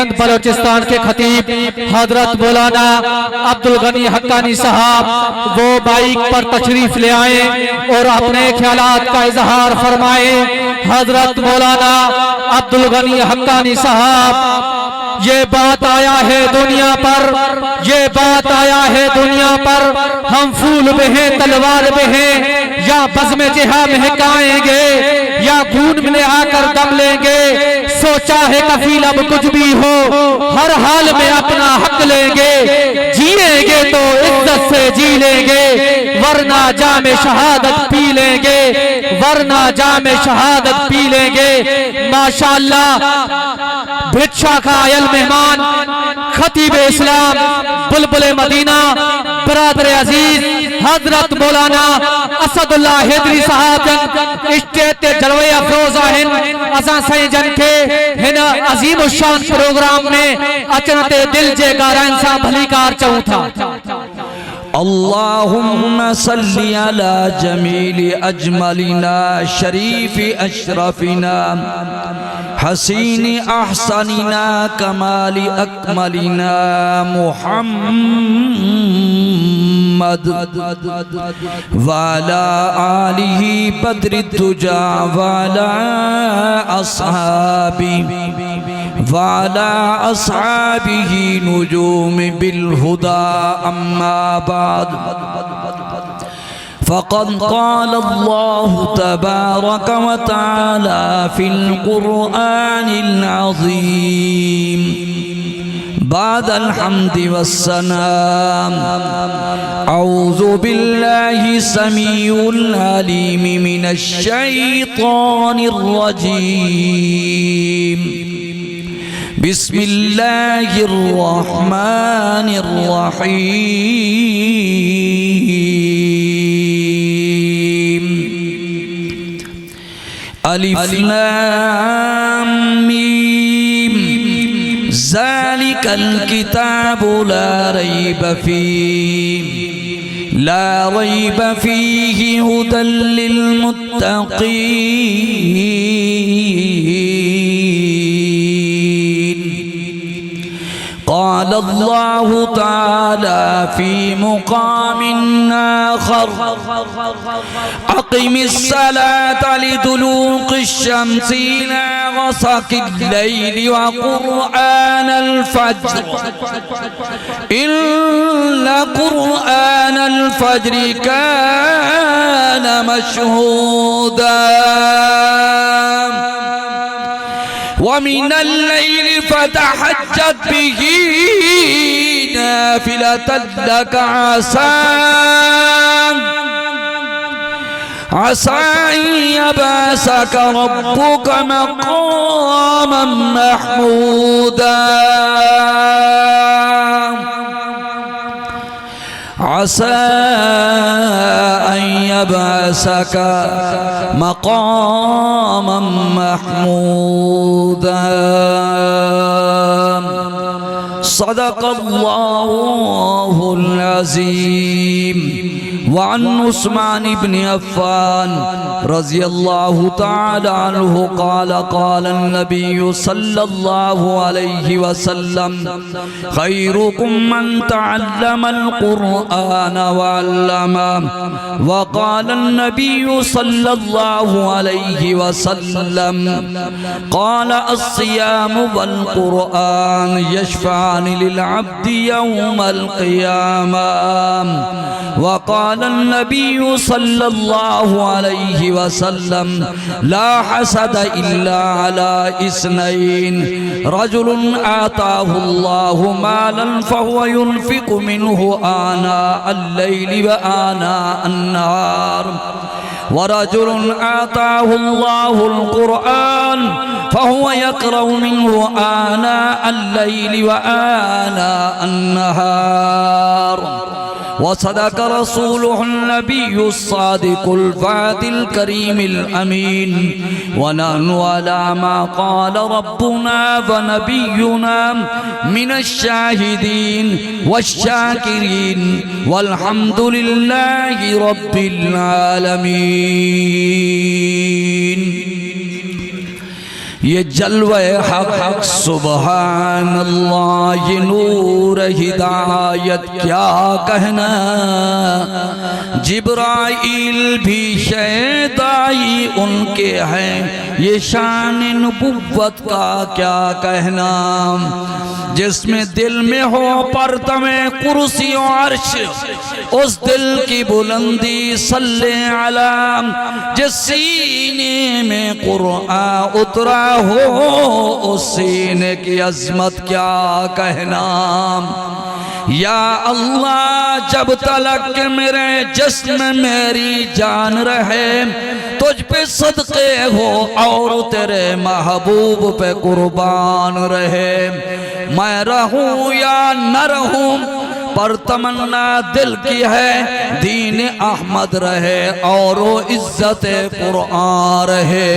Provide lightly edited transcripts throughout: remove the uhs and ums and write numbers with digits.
सिंध बलोचिस्तान के खतीब हजरत मौलाना अब्दुल गनी हक्कानी साहब वो बाइक पर तशरीफ ले आए और अपने ख्यालात का इजहार फरमाए। हजरत मौलाना अब्दुल गनी हक्कानी साहब, ये बात आया है दुनिया पर, ये बात आया है दुनिया पर, हम फूल में हैं तलवार में हैं, या बज़्म जिहा महकाएंगे या खून में आकर दम लेंगे। सोचा है कफील अब कुछ भी हो, हर हाल में अपना हक लेंगे, जिएंगे तो इज्जत से जी लेंगे, वरना जामे शहादत पी लेंगे, वरना जामे शहादत पी लेंगे। माशाअल्लाह, भिक्षा का आयल मेहमान खतीब इस्लाम बुलबुल मदीना बरादर अजीज हजरत मौलाना असदुल्लाह हैदरी साहब स्टेट जलवे अफरोज आहिन असा सही जन के हिन अजीम शान प्रोग्राम में अचनते दिल जे गाराइन सा भली कार चऊं था। अल्लाहुम्मा सल्ली अला जमीली अजमलिना शरीफी अशरफिना हसीनी अहसनिना कमाली अकमलिना मुहम्मद वाला आलिही बद्रि तुजा वाला अस्हाबी वाला अस्हाबिही नुजूम बिल हुदा अम्मा बाद फ़क़द क़ाल अल्लाहु तबारक व तआला फ़िल क़ुरआनिल अज़ीम बादल हम्दि वस्सलाम औज़ु बिल्लाहि समीउल अलीम मिनश शैतानिर रजीम बिस्मिल्लाहिर रहमानिर रहीम अलिफ लाम मीम ज़ालिकल किताबु ला रैब फ़ीहि हुदल लिल मुत्तक़ीन क़ाल अल्लाहु तआला फ़ी मुक़ामिन आख़र अक़िमिस सलाता लिदुलूक़िश शम्सि इला ग़सक़िल लैलि व क़ुरआनल फ़ज्र इन्ना क़ुरआनल फ़ज्रि कान मशहूदा वमिनल लैलि फ़तहज्जद बिही नाफ़िलतन लक आसा अन यबअसक रब्बुक मक़ामन महमूदा आसा अन यबअसक मक़ामन महमूदा सदक़ल्लाहुल अज़ीम। वअन उस्मान इब्न अफ़्फ़ान रज़ियल्लाहु तआला अन्हु क़ाल क़ाल अन्नबिय्यु सल्लल्लाहु अलैहि वसल्लम खैरुकुम मन तअल्लमल क़ुरआन व अल्लमह व क़ाल अन्नबिय्यु सल्लल्लाहु अलैहि वसल्लम क़ाल अस्सियामु वल क़ुरआन यशफ़अनि लिल अब्दि यौमल क़ियामह व क़ाल अन्नबिय्यु सल्लल्लाहु अलैहि वसल्लम ला हसद इल्ला अला इस्नैन रजुलुन आताहुल्लाहु मालन फहुव युनफ़िक़ु मिन्हु आना अल-लैलि व आना अन-नहार व रजुलुन आताहुल्लाहुल क़ुरआन फहुव यक़रअु मिन्हु आना अल-लैलि व आना अन-नहार वसदक रसूलुहुन नबियुस सादिकुल वादिल करीमिल अमीन व नहनु अला मा क़ाल रब्बुना व नबियुना मिनश शाहिदीन वश्शाकिरीन वल्हम्दुलिल्लाहि रब्बिल आलमीन। ये जलवे हक सुबहान अल्लाह, ये नूर हिदायत क्या कहना। जिब्राइल भी शैदाई उनके हैं, ये शान नबुव्वत का क्या कहना। जिसमें दिल में हो परतमे कुर्सी और अर्श, उस दिल की बुलंदी सल्ले अला। जिस सीने में कुरान उतरा हो, उस सीने की अजमत क्या कहना। या अल्लाह जब तलक मेरे जिस्म मेरी जान रहे, तुझ पे सदके हो और तेरे महबूब पे कुर्बान रहे। मैं रहूं या न रहूं पर तमन्ना दिल की है, दीन अहमद रहे और वो इज्जत कुरान रहे।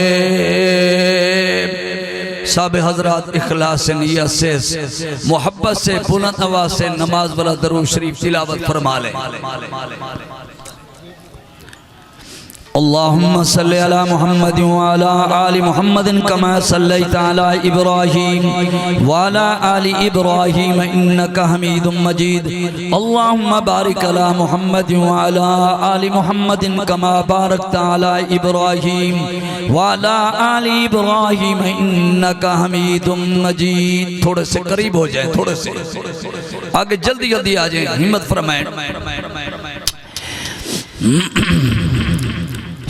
सब हजरात इखलास नियत से मोहब्बत से बुलंद आवाज से नमाज वाला दरूद शरीफ तिलावत फरमा लें। अल्लाहुम्मा सल्ली अला मुहम्मद व अला आलि मुहम्मद कमा सल्लैता अला इब्राहीम व अला आलि इब्राहीम इन्नका हमीदुम मजीद। अल्लाहुम्मा बारिक अला मुहम्मद व अला आलि मुहम्मद कमा बारकता अला इब्राहीम व अला आलि इब्राहीम इन्नका हमीदुम मजीद। थोड़े से करीब हो जाए, थोड़े से आगे जल्दी जल्दी आ जाए, हिम्मत फरमाएं।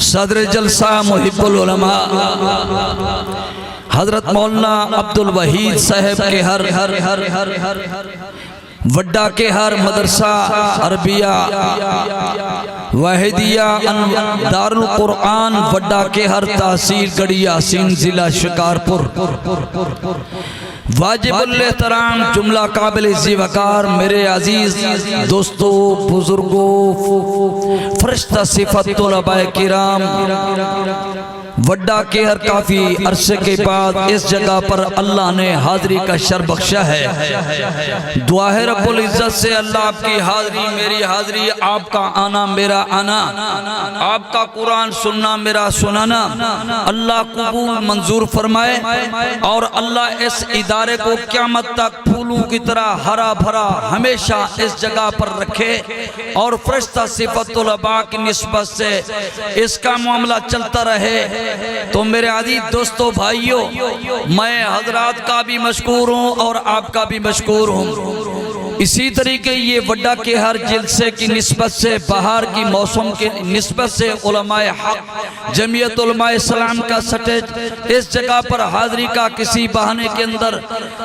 सदर जलसा मुहिब्बुल उलमा हजरत मौलाना अब्दुल वहीद साहब के हर वड्डा के हर मदरसा अरबिया वाहिदिया दारुल कुरान वड्डा के हर तहसील गढ़ी यासीन जिला शिकारपुर वाजिबुल एहतराम जुमला काबिल ज़िवकार मेरे अजीज दोस्तों बुजुर्गों फरिश्ता सिफत तुलबाए किराम, वड्डा के हर काफी अरसे के बाद इस जगह पर अल्लाह ने हाजिरी का शर बख्शा है। दुआ है रब्बुल इज्जत से अल्लाह आपकी हाजिरी मेरी हाजिरी, आपका आना मेरा आना, आपका कुरान सुनना मेरा सुनाना अल्लाह कबूल मंजूर फरमाए और अल्लाह इस इदारे को क़यामत तक फूलों की तरह हरा भरा हमेशा इस जगह पर रखे और फरिश्ता सिफतुल अबा की निस्बत से इसका मामला चलता रहे। तो मेरे अजीज दोस्तों भाइयों, मैं हजरात का भी मशकूर हूँ और आपका भी मशकूर हूँ। इसी तरीके ये वड्डा के हर जलसे की निस्बत से बाहर की मौसम की निस्बत से उलमाए हक जमीयत उलमाए इस्लाम का सटेज इस जगह पर हाजिरी का किसी बहाने के अंदर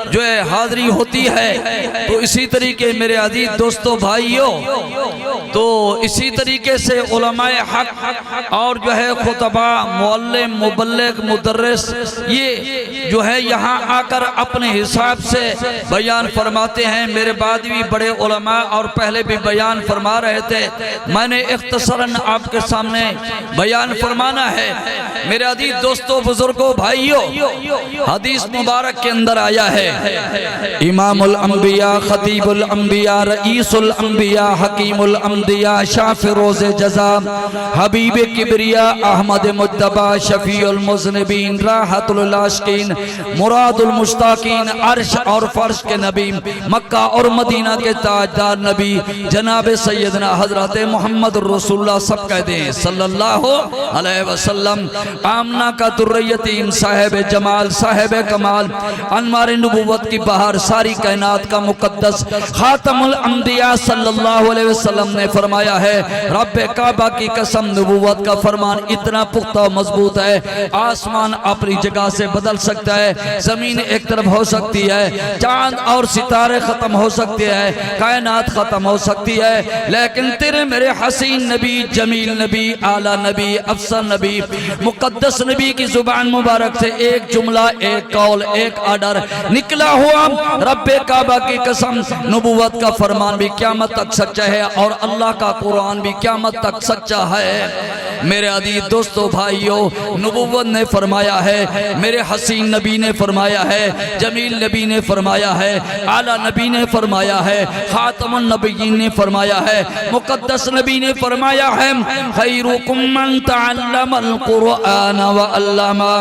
जो है हाजिरी होती है। तो इसी तरीके मेरे अजीज दोस्तों भाइयों, तो इसी तरीके से उलमाए हक और जो है खुतबा मुअल्लिम मुबल्लिग मुदर्रिस ये जो है यहाँ आकर अपने हिसाब से बयान फरमाते हैं। मेरे बाद भी बड़े उलमा और पहले भी बयान फरमा रहे थे, मैंने इख्तिसारन आपके सामने बयान फरमाना है। मेरे अजीज दोस्तों बुजुर्गों भाइयों, हदीस मुबारक के अंदर आया है इमामुल अंबिया खतीबुल अंबिया रईसुल अंबिया हकीमुल अंबिया शाफिरोज जज़ा हबीब किबरिया अहमद मुज्तबा शफीउल मुज़निबीन राहतुल आशिकीन मुरादुल मुश्ताकीन अर्श और फर्श के नबी मक्का और मदीना के ताजदार नबी जनाब सैयदना हजरत मोहम्मद रसूलुल्लाह सब कहते हैं सल्लल्लाहु अलैहि वसल्लम। आमना का दुर्रयतीम साहिब जमाल साहिब कमाल अनवार नबुव्वत की बहार सारी कायनात का मुकद्दस खातमुल अंबिया सल्लल्लाहु अलैहि वसल्लम ने फरमाया है, रब्बे काबा की कसम नबुव्वत का फरमान इतना पुख्ता मजबूत है, आसमान अपनी जगह से बदल सकता है, जमीन एक तरफ हो सकती है, चांद और सितारे खत्म हो सकते हैं, कायनात खत्म हो सकती है, लेकिन तेरे मेरे हसीन नबी जमील नबी आला नबी अफसर नबी मुकद्दस नबी की जुबान मुबारक से एक जुमला एक कौल एक आर्डर निकला हुआ, रब्बे काबा की कसम नबुव्वत का फरमान भी क़यामत तक सच्चा है और अल्लाह अल्लाह का कुरान भी क़यामत तक सच्चा है। मेरे अजीज दोस्तों भाइयों, नबूवत ने फरमाया है, मेरे हसीन नबी ने फरमाया है, जमील नबी ने फरमाया है, आला नबी ने फरमाया है, खातमुन नबीयीन ने फरमाया है, मुकद्दस नबी ने फरमाया है, खैरुकुम मन तअल्लमल कुरआन व अल्लमा।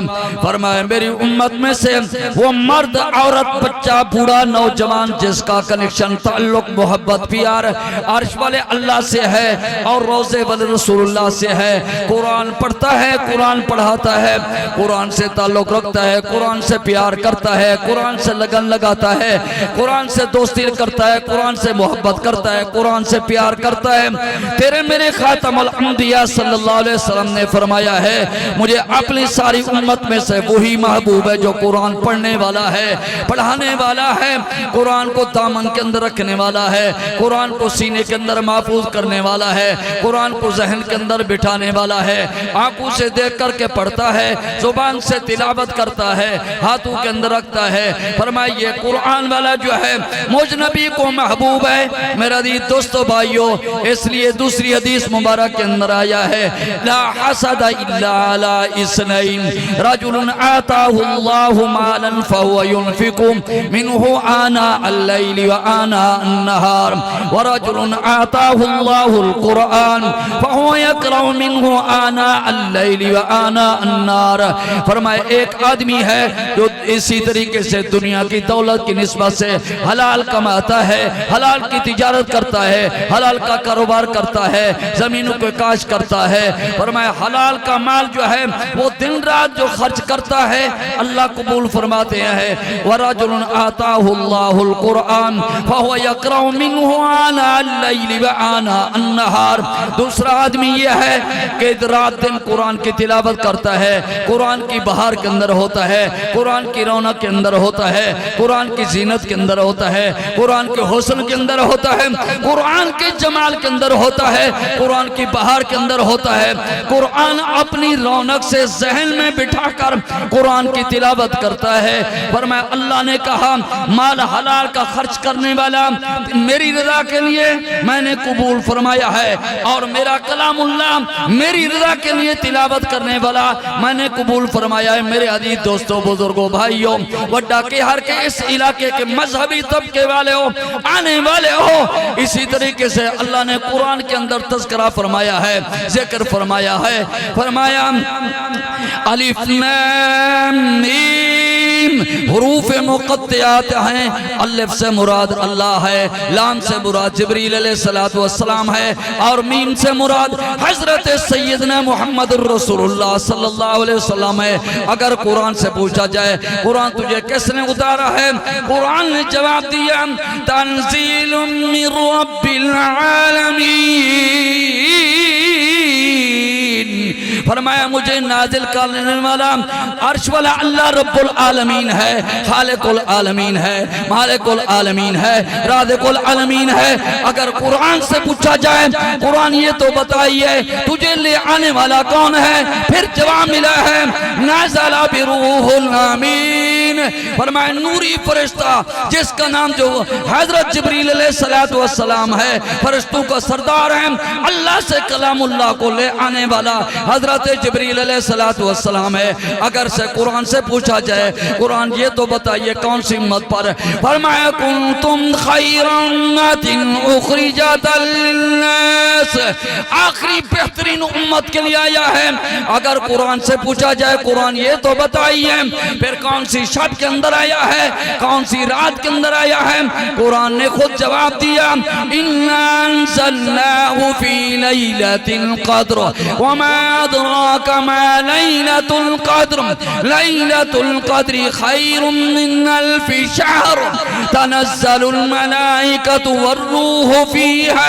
फरमाया मेरी उम्मत में से वो मर्द, औरत, बच्चा, बूढ़ा, नौजवान जिसका कनेक्शन, ताल्लुक, मोहब्बत, प्यार अर्श वाले अल्लाह से है और रोज़े वाले रसूलुल्लाह से है, कुरान पढ़ता है, कुरान पढ़ाता है, कुरान से ताल्लुक रखता है, कुरान से प्यार करता है, कुरान से लगन लगाता है, कुरान से दोस्ती करता है, कुरान से मोहब्बत करता है, कुरान से प्यार करता है। तेरे मेरे खातमुल अंबिया सल्लल्लाहु अलैहि वसल्लम ने फरमाया है, मुझे अपनी सारी उम्मत में से वही महबूब है जो कुरान पढ़ने वाला है, पढ़ाने वाला है, कुरान को दामन के अंदर रखने वाला है, कुरान को सीने के अंदर महफूज करने वाला है, कुरान को जहन के अंदर बिठाने वाला है, आंखों से देख करके पढ़ता है, जुबान से तिलावत करता है, हाथों के अंदर रखता है। फरमाइए कुरान वाला जो है मुझ नबी को महबूब है। मेरा दोस्तों भाइयों, इसलिए दूसरी हदीस मुबारक के अंदर आया है, ला हसद इल्ला अला इस्नैन रजुलन आताहु अल्लाहु मालन फहुवा युनफिकु मिनहु आना अल-लैल व आना अन-नहार व रजुलन आताहु अल्लाहु अल-कुरआन फहुवा यक़रअु मिनहु आना अल-लैल व आना अन-नहार। फरमाए एक आदमी है जो इसी तरीके से दुनिया की दौलत की निस्बत से हलाल कमाता है, हलाल की तिजारत करता है, हलाल का कारोबार करता है, जमीनों को काश करता है। फरमाया हलाल का माल जो है वो दिन रात जो खर्च करता है अल्लाह कबूल फरमाते हैं। वरजुलन आताहु अल्लाहुल कुरआन फहुवा यक़रअु मिनहु आना अल-लैल व आना अन-नहार। दूसरा आदमी यह है कि रात दिन कुरान की तिलावत करता है, कुरान की बहार के अंदर होता है, कुरान की रौनक के अंदर होता है, कुरान की जीनत के अंदर होता है, कुरान के हुस्न के अंदर होता है, कुरान के जमाल के अंदर होता है, कुरान की बहार के अंदर होता है। कुरान अपनी रौनक से जहन में बिठाकर कुरान की तिलावत करता है। फरमाया अल्लाह ने कहा माल हलाल का खर्च करने वाला मेरी रजा के लिए मैंने कबूल फरमाया है, और मेरा कलामुल्लाह मेरी रजा के लिए तिलावत करने वाला मैंने कबूल फरमाया है। मेरे अजीज दोस्तों, बुजुर्गों, भाइयों, वड्डा के हर के इस इलाके के मजहबी तबके वाले हो, आने वाले हो, इसी तरीके से अल्लाह ने कुरान के अंदर तज़किरा फरमाया है, जिक्र फरमाया है। फरमाया अलिफ लाम मीम हुरूफ मुक़त्तियात हैं। अलिफ से मुराद अल्लाह है, लाम से मुराद जिब्रील अलैहिस्सलातु वस्सलाम है, और मीम से मुराद हजरत सैयदना मुहम्मद रसूलुल्लाह सल्लल्लाहु अलैहि वसल्लम है। अगर कुरान से पूछा जाए कुरान तुझे किसने उतारा है, कुरान ने जवाब दिया तंज़ीलुम मिर रब्बिल आलमीन। फरमाया मुझे नाजिल करने वाला अर्श वाला अल्लाह रब्बुल आलमीन है, खालिकुल आलमीन है, मालिकुल आलमीन है, राज़िकुल आलमीन है। अगर कुरान से पूछा जाए कुरान ये तो बताइए तुझे ले आने वाला कौन है, फिर जवाब मिला है नाज़ला बिरूहुल अमीन। फरमाया नूरी फरिश्ता जिसका नाम जो हजरत जिब्रील अलैहिस्सलातु वस्सलाम है, फरिश्तों का सरदार है, अल्लाह से कलामुल्लाह को ले आने वाला हजरत जिब्रील अलैहिस्सलातु वस्सलाम है। अगर से कुरान से पूछा जाए कुरान ये तो बताइए कौन सी उम्मत पर, फरमाया कुंतुम खैरा उम्मतिन उखरिजत लिन्नास, आखिरी बेहतरीन उम्मत के लिए आया है। अगर कुरान से पूछा जाए कुरान ये तो बताइए फिर कौन सी शब के अंदर आया है, कौन सी रात के अंदर आया है, कुरान ने खुद जवाब दिया इन्ना अंज़लनाहु फी लैलतिल क़द्र वमा अदराका मा लैलतुल क़द्र लैलतुल क़द्रि खैरुम मिन अल्फि शहर तनज़्ज़लुल मलाइकतु वर्रूहु फीहा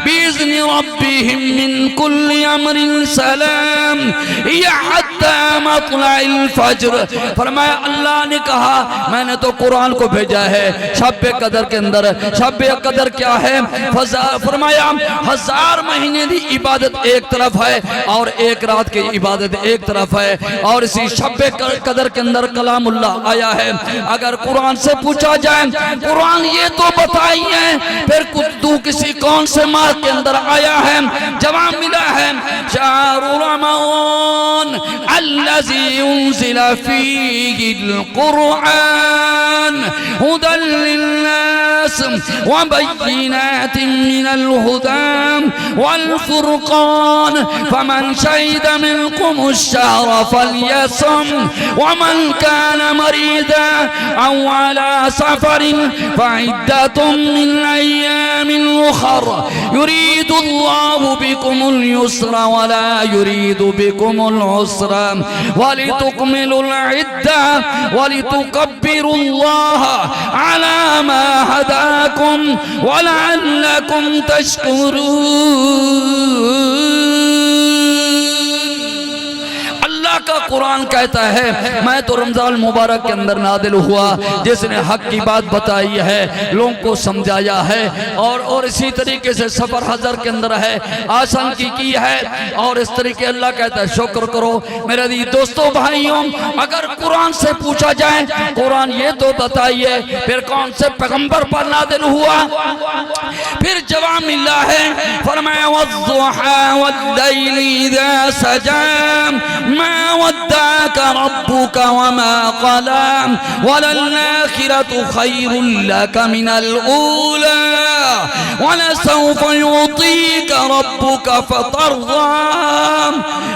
बिइज़्नि रब्बिहिम मिन कुल्लि अम्रिन सलाम या हत्ता मत्लइल फज्र। फरमाया अल्लाह ने ने कहा मैंने तो कुरान को भेजा है शब कदर के अंदर। शब कदर क्या है? फरमाया 1000 महीने की इबादत एक तरफ है और एक रात की इबादत एक तरफ है। और इसी शब कदर के अंदर कलामुल्लाह आया है। अगर कुरान से पूछा जाए कुरान ये तो बताइए फिर तू किसी कौन से माह के अंदर आया है? जवाब मिला है शहरुर रमज़ान अल्लज़ी उन्ज़िला फ़ीहिल कुरआन हुदल लिन्नास व बय्यिनातिन मिनल हुदा वल फुरक़ान फमन शहिदा मिनकुमुश शहरा फलयसुम व मन काना मरीदा औ अला सफरिन फ़इद्दतुम मिन अय्यामिन उखर युरीदुल्लाहु बिकुमुल युस्रा व ला युरीदु बिकुमुल उसरा वलितुकमिलुल इद्दा वलितुकब्बिरुल्लाह अला मा हदाकुम व लअल्लकुम तशकुरून। अल्लाह का कुरान कहता है मैं तो रमजान मुबारक के अंदर नादिल हुआ जिसने हक की बात बताई है, लोगों को समझाया है और इसी तरीके से सफर हजर के अंदर है आसान की है। और इस तरीके अल्लाह कहता है शुक्र करो मेरे दी दोस्तों भाइयों। अगर कुरान से पूछा जाए कुरान ये तो बताइए फिर कौन से पैगंबर पर नादिल हुआ? फिर जवाब मिला है फरमाया वद्दुहा वल्लैलि इज़ा सजा मा वद्दाका रब्बुका वमा क़ला वलल्आखिरतु खैरुल लका मिनल ऊला वलसौफा युतीका रब्बुका फतर्दा।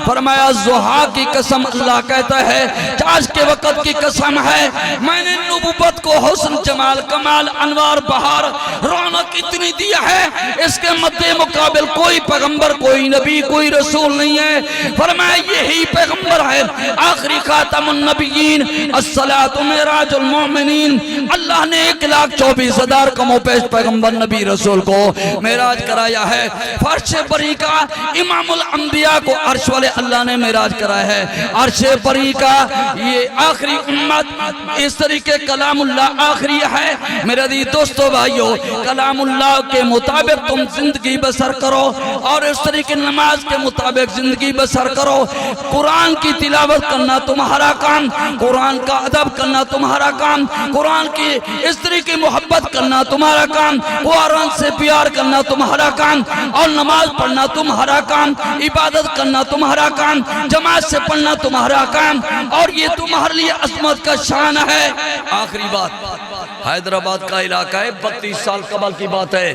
फरमाया ज़ुहा की कसम अल्लाह कहता है आज के वक़्त की कसम है मैंने नबूवत को हुस्न जमाल कमाल अनवार बहार रौनक इतनी दिया है इसके मद्दे मुकाबिल कोई पैगंबर कोई नबी कोई रसूल नहीं है। फरमाया यही पैगंबर है आखिरी खातमुन नबिय्यीन अस्सलातु मिराजुल मोमिनीन। अल्लाह ने 1,24,000 कमोपेश पैगंबर नबी रसूल को मेराज कराया है। फर्श बरी का इमामुल अंबिया को अर्श वाले अल्लाह ने मेराज कराया है। अर्श बरी का ये आखिरी उम्मत इस तरीके कलामुल्लाह आखिरी है। मेरे दी दोस्तों भाइयों कलामुल्लाह के मुताबिक तुम जिंदगी बसर करो और इस तरीके नमाज के मुताबिक जिंदगी बसर करो। कुरान की तिलावत करना तुम्हारा काम, कुरान का अदब करना तुम्हारा काम, कुरान की इस तरीके मोहब्बत करना तुम्हारा काम, कुरान से प्यार करना तुम्हारा काम और नमाज पढ़ना तुम्हारा काम, इबादत करना तुम्हारा काम, जमात से पढ़ना तुम्हारा काम और ये तुम्हारे लिए अजमत का शान है। आखिरी बात हैदराबाद का इलाका है 32 साल कबल की बात है।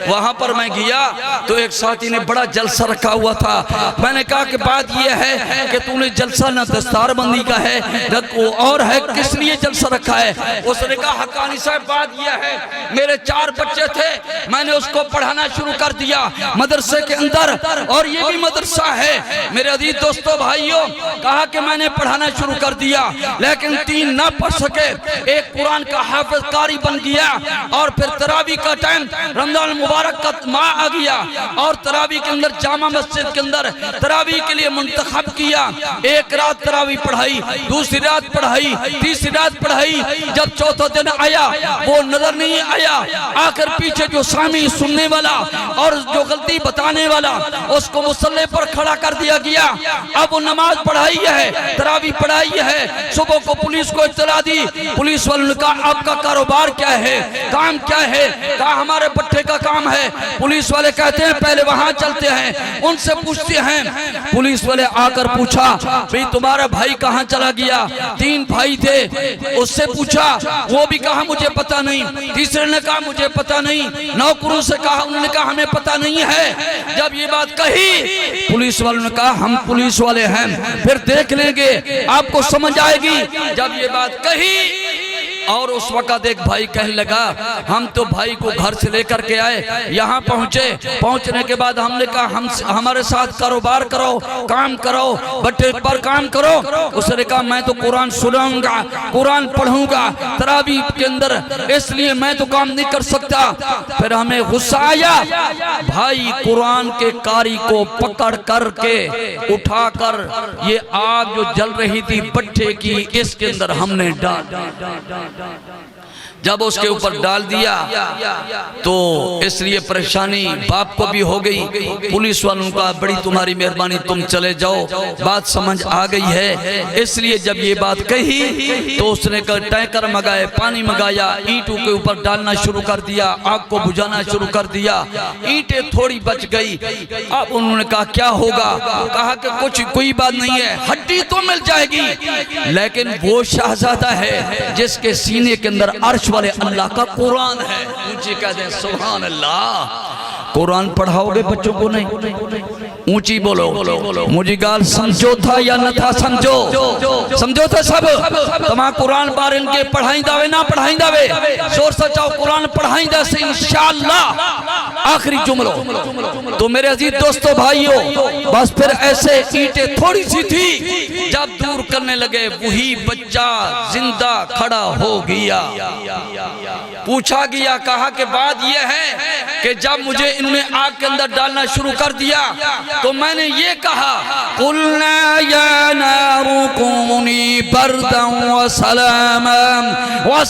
वहां पर मैं गया तो एक साथी ने बड़ा जलसा रखा हुआ था। मैंने कहा कि बात यह है कि तूने जलसा न दस्तारबंदी का है न और है किस लिए जलसा रखा है? उसने कहा हक्कानी साहब बात यह है मेरे 4 बच्चे थे मैंने उसको पढ़ाना शुरू कर दिया मदरसे के अंदर और ये भी मदरसा है। मेरे अजीज दोस्तों भाइयों कहा कि मैंने पढ़ाना शुरू कर दिया लेकिन 3 ना पढ़ सके। एक कुरान का हाफिज कारी बन गया और फिर तरावी का टाइम रमजान मुबारक का माह आ गया और तरावी के अंदर जामा मस्जिद के अंदर तरावी के लिए मुंतखब किया। एक रात तरावी पढ़ाई, दूसरी रात पढ़ाई, तीसरी रात पढ़ाई। जब चौथा दिन आया वो नजर नहीं आया। आकर पीछे जो सामी सुनने वाला और जो गलती बताने वाला उसको मुसल्ले पर खड़ा कर दिया गया। अब वो नमाज पढ़ाई है तरावी पढ़ाई है। सुबह को पुलिस को इत्तला दी। पुलिस वालों ने कहा आपका कारोबार क्या है, काम क्या है? कहा हमारे पट्टे का काम है। पुलिस वाले कहते हैं पहले वहां चलते हैं उनसे पूछते हैं। पुलिस वाले आकर पूछा भाई तुम्हारा भाई कहाँ चला गया? 3 भाई थे उससे पूछा वो भी कहा मुझे पता नहीं। तीसरे ने कहा मुझे पता नहीं। नौकरों से कहा उन्होंने कहा हमें पता नहीं है। जब ये बात कही पुलिस वालों ने कहा हम पुलिस वाले हैं फिर देख लेंगे आपको समझ आएगी। जब ये बात कही और उस वक्त एक भाई कहने लगा हम तो भाई को घर से लेकर के आए, यहाँ पहुंचने के बाद हमने कहा हम हमारे साथ कारोबार करो, काम करो, बट्टे पर काम करो। उसने कहा मैं तो कुरान सुनाऊंगा, कुरान पढ़ूंगा तरावी के अंदर, इसलिए मैं तो काम नहीं कर सकता। फिर हमें गुस्सा आया, भाई कुरान के कारी को पकड़ करके उठाकर ये आग जो जल रही थी भट्ठे की, इसके अंदर हमने डाल जब उसके ऊपर डाल दिया तो इसलिए परेशानी बाप को भी हो गई। पुलिस वालों का बड़ी तुम्हारी मेहरबानी, तुम चले जाओ, बात समझ आ गई है। इसलिए जब ये बात कही तो उसने टैंकर मंगाए, पानी मंगाया, ईंटों के ऊपर डालना शुरू कर दिया, आग को बुझाना शुरू कर दिया। ईंटें थोड़ी बच गई। अब उन्होंने कहा क्या होगा, कहा कि कुछ कोई बात नहीं है, हड्डी तो मिल जाएगी, लेकिन वो शहजादा है जिसके सीने के अंदर अर्श वाले अल्लाह का कुरान है। ऊंची कह दें सुभान अल्लाह। कुरान पढ़ाओगे बच्चों को? नहीं, ऊंची बोलो। मुझे गाल समझो था या न था? समझो था सब। तमाम कुरान बार इनके पढ़ाई दावे ना पढ़ाई दावे, शोर सचाओ कुरान पढ़ाई दा से इंशाअल्लाह। आखिरी जुमलो तो मेरे अजीज दोस्तों भाइयों, बस फिर ऐसे ईंटें थोड़ी सी थी, जब दूर करने लगे वही बच्चा जिंदा खड़ा हो गया। पूछा गया, कहा कि बात यह है कि जब मुझे इन्होंने आग के अंदर डालना शुरू कर दिया तो मैंने ये कहा कुल्ना या नारु कूनी बरदन व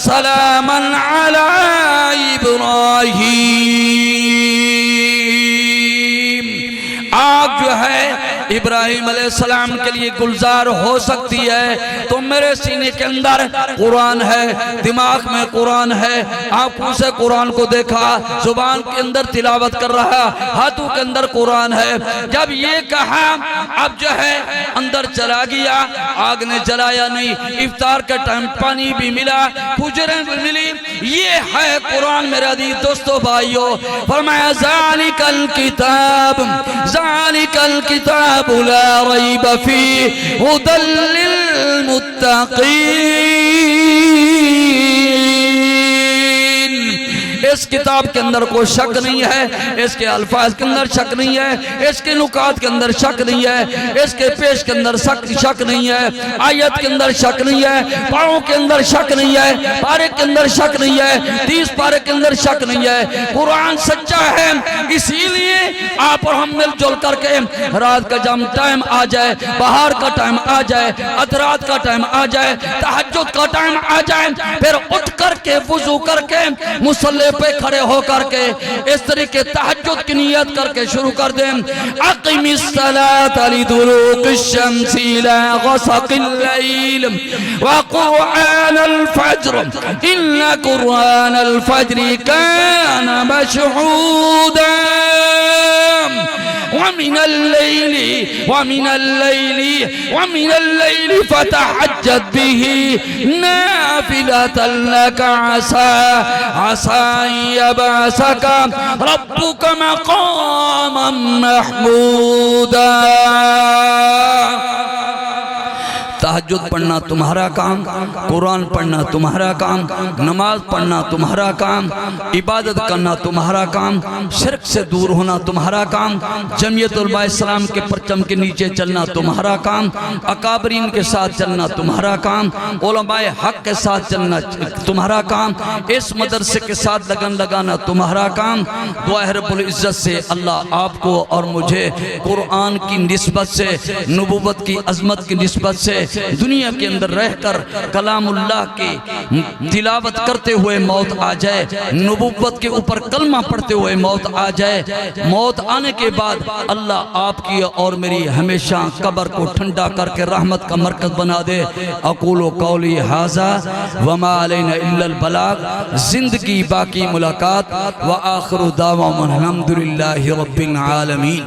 सलामन अला इब्राहीम। आग जो है इब्राहिम अलैहिस्सलाम के लिए गुलजार हो सकती है, तो मेरे सीने के अंदर कुरान है, दिमाग में कुरान है, आंखों से कुरान को देखा, जुबान के अंदर तिलावत कर रहा, हाथों के अंदर कुरान है। जब ये कहा अब जो है अंदर चला गया, आग ने जलाया नहीं, इफ्तार के टाइम पानी भी मिला, खुजरें भी मिली। ये है कुरान मेरे अजीज दोस्तों भाइयों। फरमाया ज़ालिकल किताब ला रैब फीह हुदल लिलमुत्तकीन। इस किताब के अंदर कोई शक नहीं है, इसके अल्फाज के अंदर शक नहीं है, इसके नुकात के अंदर शक नहीं है, इसके पेश के अंदर शक नहीं है, आयत के अंदर शक नहीं है, पारों के अंदर शक नहीं है, पारे के अंदर शक नहीं है, 30 पारे के अंदर शक नहीं है। कुरान सच्चा है, इसीलिए आप और हम मिलजुल करके रात का जब टाइम आ जाए, बाहर का टाइम आ जाए, अदरात का टाइम आ जाए, तहज्जुद का टाइम आ जाए, फिर उठ करके वुजू करके मुसल्ले पे खड़े होकर के इस तरीके तहज्जुद की नियत करके शुरू कर दें। अक़िमिस सलाता लिदुलूक़िश शम्सी इला ग़सक़िल लैल व क़ुरआनल फ़ज्र इन्ना क़ुरआनल फ़ज्रि काना मशहूदा ومن الليل فتهجد به نافلة لك عسى أن يبعثك ربك مقاما محمودا। तहज्जुद पढ़ना तुम्हारा काम, कुरान पढ़ना तुम्हारा काम, नमाज पढ़ना तुम्हारा काम, इबादत करना तुम्हारा काम, शिर्क से दूर होना तुम्हारा काम, जमीयत उलमा इस्लाम के परचम के नीचे चलना तुम्हारा काम, अकाबरीन के साथ चलना तुम्हारा काम, उलमाए हक के साथ चलना तुम्हारा काम, इस मदरसे के साथ लगन लगाना तुम्हारा काम। दुआ है रब्बुल इज्जत से अल्लाह आपको और मुझे कुरान की निस्बत से, नबूवत की अजमत की निस्बत से दुनिया के अंदर रहकर कलामुल्लाह की तिलावत करते हुए मौत आ जाए, नबूवत के ऊपर कलमा पढ़ते हुए मौत आ जाए। मौत आने के बाद अल्लाह आपकी और मेरी हमेशा कब्र को ठंडा करके रहमत का मरकज बना दे। अक़ूलु क़ौली हाज़ा व मा अलैना इल्लल बलाग। जिंदगी बाकी मुलाकात व आखिरु दावाना अल्हम्दुलिल्लाहि रब्बिल आलमीन।